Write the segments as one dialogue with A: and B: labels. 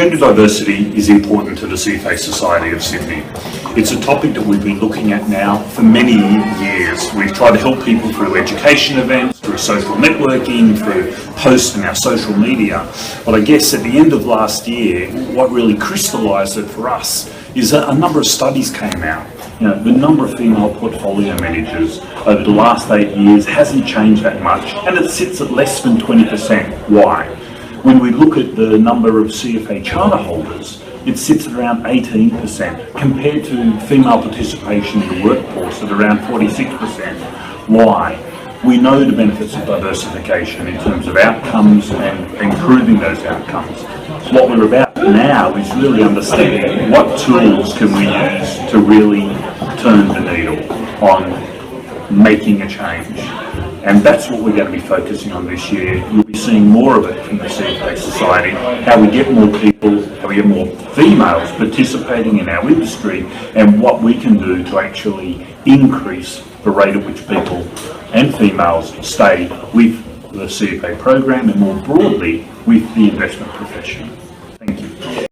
A: Gender diversity is important to the CFA Society of Sydney. It's a topic that we've been looking at now for many years. We've tried to help people through education events, through social networking, through posts in our social media. But I guess at the end of last year, what really crystallised it for us is that a number of studies came out. You know, the number of female portfolio managers over the last 8 years hasn't changed that much, and it sits at less than 20%. Why? When we look at the number of CFA charter holders, it sits at around 18% compared to female participation in the workforce at around 46%. Why? We know the benefits of diversification in terms of outcomes and improving those outcomes. What we're about now is really understanding what tools can we use to really turn the needle on making a change. And that's what we're going to be focusing on this year. You'll be seeing more of it from the CFA Society, how we get more people, how we get more females participating in our industry, and what we can do to actually increase the rate at which people and females stay with the CFA program and more broadly with the investment profession. Thank you.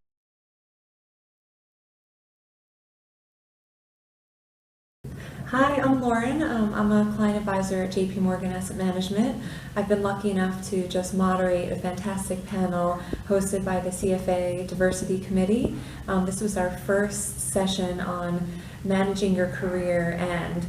B: Hi, I'm Lauren. I'm a client advisor at JP Morgan Asset Management. I've been lucky enough to just moderate a fantastic panel hosted by the CFA Diversity Committee. This was our first session on managing your career and ...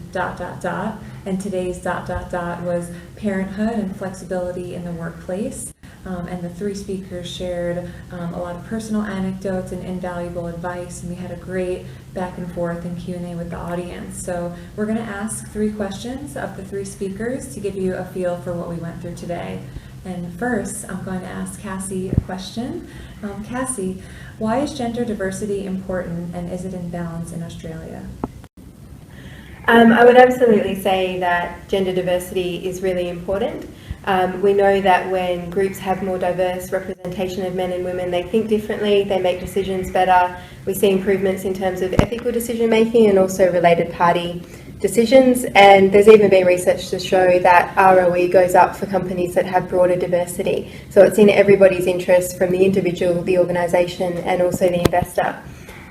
B: and today's ... was parenthood and flexibility in the workplace. And the three speakers shared a lot of personal anecdotes and invaluable advice, and we had a great back and forth and Q&A with the audience. So we're going to ask 3 questions of the 3 speakers to give you a feel for what we went through today. And first, I'm going to ask Cassie a question. Cassie, why is gender diversity important, and is it in balance in Australia?
C: I would absolutely say that gender diversity is really important. We know that when groups have more diverse representation of men and women, they think differently, they make decisions better. We see improvements in terms of ethical decision making and also related party decisions. And there's even been research to show that ROE goes up for companies that have broader diversity. So it's in everybody's interest, from the individual, the organisation, and also the investor.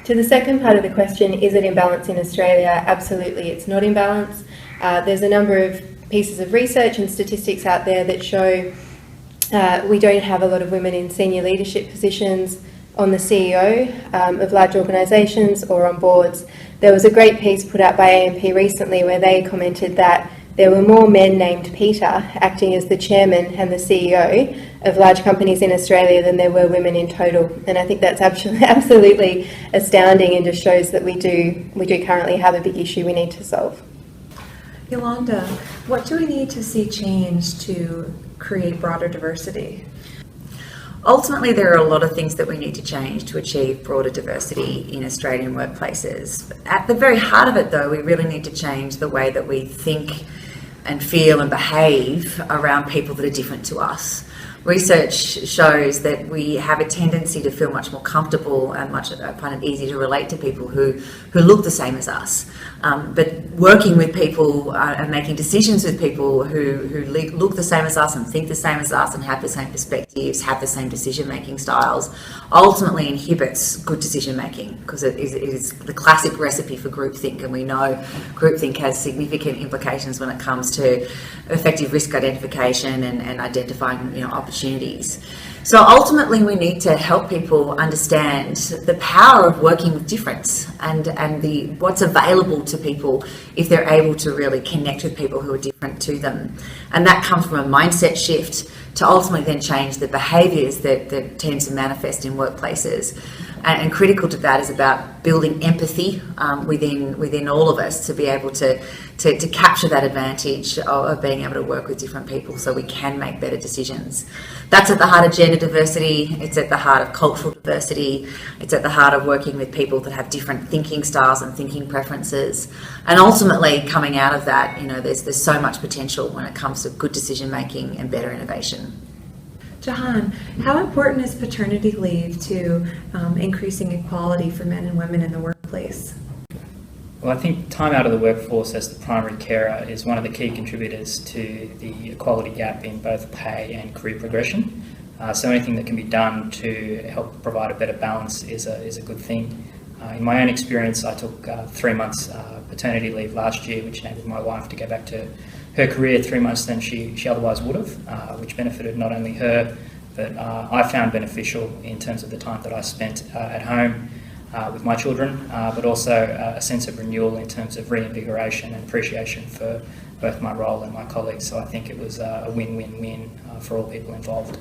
C: To the second part of the question, is it in balance in Australia? Absolutely, it's not in balance. There's a number of pieces of research and statistics out there that show we don't have a lot of women in senior leadership positions, on the CEO of large organisations, or on boards. There was a great piece put out by AMP recently where they commented that there were more men named Peter acting as the chairman and the CEO of large companies in Australia than there were women in total. And I think that's absolutely astounding, and just shows that we do currently have a big issue we need to solve.
B: Yolanda, what do we need to see change to create broader diversity?
D: Ultimately, there are a lot of things that we need to change to achieve broader diversity in Australian workplaces. At the very heart of it, though, we really need to change the way that we think and feel and behave around people that are different to us. Research shows that we have a tendency to feel much more comfortable and find it easy to relate to people who look the same as us. But working with people and making decisions with people who look the same as us and think the same as us and have the same perspectives, have the same decision-making styles, ultimately inhibits good decision-making, because it is the classic recipe for groupthink, and we know groupthink has significant implications when it comes to effective risk identification and identifying opportunities. So ultimately, we need to help people understand the power of working with difference and what's available to people if they're able to really connect with people who are different to them. And that comes from a mindset shift to ultimately then change the behaviours that tend to manifest in workplaces. And critical to that is about building empathy within all of us to be able to capture that advantage of being able to work with different people so we can make better decisions. That's at the heart of gender diversity. It's at the heart of cultural diversity. It's at the heart of working with people that have different thinking styles and thinking preferences. And ultimately, coming out of that, there's so much potential when it comes to good decision making and better innovation.
B: Jahan, how important is paternity leave to increasing equality for men and women in the workplace?
E: Well, I think time out of the workforce as the primary carer is one of the key contributors to the equality gap in both pay and career progression. So anything that can be done to help provide a better balance is a good thing. In my own experience, I took 3 months paternity leave last year, which enabled my wife to go back to her career 3 months than she otherwise would have, which benefited not only her, but I found beneficial in terms of the time that I spent at home with my children, but also a sense of renewal in terms of reinvigoration and appreciation for both my role and my colleagues. So I think it was a win-win-win for all people involved.